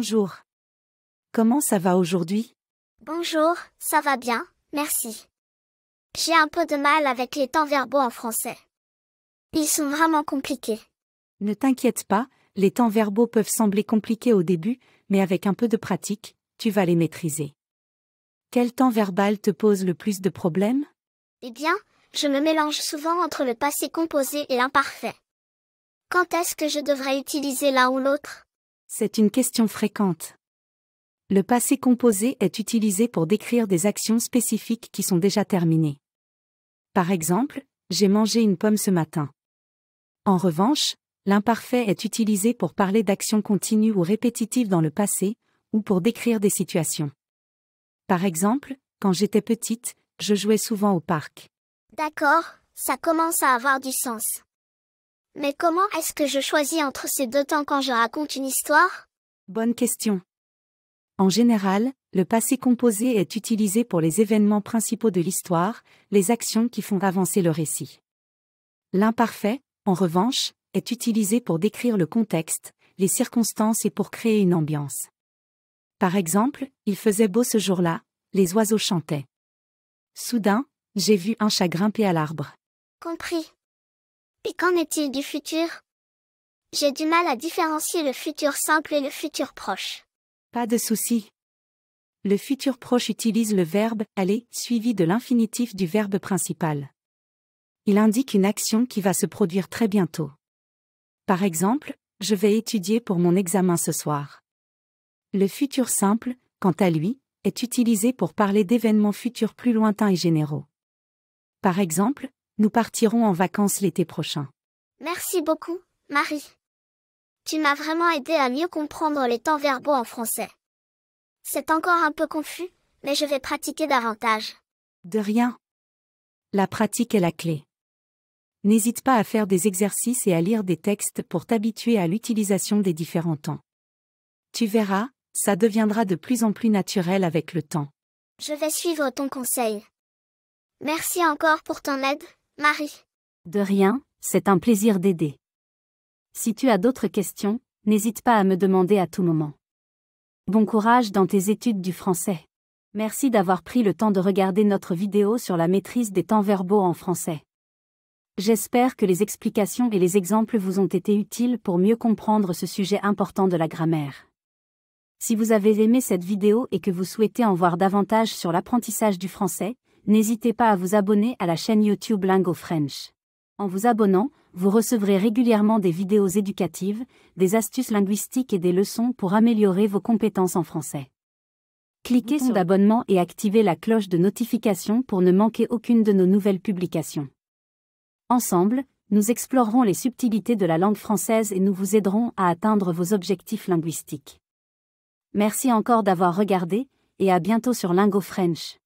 Bonjour. Comment ça va aujourd'hui? Bonjour, ça va bien, merci. J'ai un peu de mal avec les temps verbaux en français. Ils sont vraiment compliqués. Ne t'inquiète pas, les temps verbaux peuvent sembler compliqués au début, mais avec un peu de pratique, tu vas les maîtriser. Quel temps verbal te pose le plus de problèmes? Eh bien, je me mélange souvent entre le passé composé et l'imparfait. Quand est-ce que je devrais utiliser l'un ou l'autre? C'est une question fréquente. Le passé composé est utilisé pour décrire des actions spécifiques qui sont déjà terminées. Par exemple, j'ai mangé une pomme ce matin. En revanche, l'imparfait est utilisé pour parler d'actions continues ou répétitives dans le passé, ou pour décrire des situations. Par exemple, quand j'étais petite, je jouais souvent au parc. D'accord, ça commence à avoir du sens. Mais comment est-ce que je choisis entre ces deux temps quand je raconte une histoire? Bonne question. En général, le passé composé est utilisé pour les événements principaux de l'histoire, les actions qui font avancer le récit. L'imparfait, en revanche, est utilisé pour décrire le contexte, les circonstances et pour créer une ambiance. Par exemple, il faisait beau ce jour-là, les oiseaux chantaient. Soudain, j'ai vu un chat grimper à l'arbre. Compris. Puis qu'en est-il du futur? J'ai du mal à différencier le futur simple et le futur proche. Pas de souci. Le futur proche utilise le verbe « aller » suivi de l'infinitif du verbe principal. Il indique une action qui va se produire très bientôt. Par exemple, je vais étudier pour mon examen ce soir. Le futur simple, quant à lui, est utilisé pour parler d'événements futurs plus lointains et généraux. Par exemple, nous partirons en vacances l'été prochain. Merci beaucoup, Marie. Tu m'as vraiment aidé à mieux comprendre les temps verbaux en français. C'est encore un peu confus, mais je vais pratiquer davantage. De rien. La pratique est la clé. N'hésite pas à faire des exercices et à lire des textes pour t'habituer à l'utilisation des différents temps. Tu verras, ça deviendra de plus en plus naturel avec le temps. Je vais suivre ton conseil. Merci encore pour ton aide, Marie. De rien, c'est un plaisir d'aider. Si tu as d'autres questions, n'hésite pas à me demander à tout moment. Bon courage dans tes études du français. Merci d'avoir pris le temps de regarder notre vidéo sur la maîtrise des temps verbaux en français. J'espère que les explications et les exemples vous ont été utiles pour mieux comprendre ce sujet important de la grammaire. Si vous avez aimé cette vidéo et que vous souhaitez en voir davantage sur l'apprentissage du français, n'hésitez pas à vous abonner à la chaîne YouTube Lingo French. En vous abonnant, vous recevrez régulièrement des vidéos éducatives, des astuces linguistiques et des leçons pour améliorer vos compétences en français. Cliquez sur l'abonnement et activez la cloche de notification pour ne manquer aucune de nos nouvelles publications. Ensemble, nous explorerons les subtilités de la langue française et nous vous aiderons à atteindre vos objectifs linguistiques. Merci encore d'avoir regardé, et à bientôt sur Lingo French.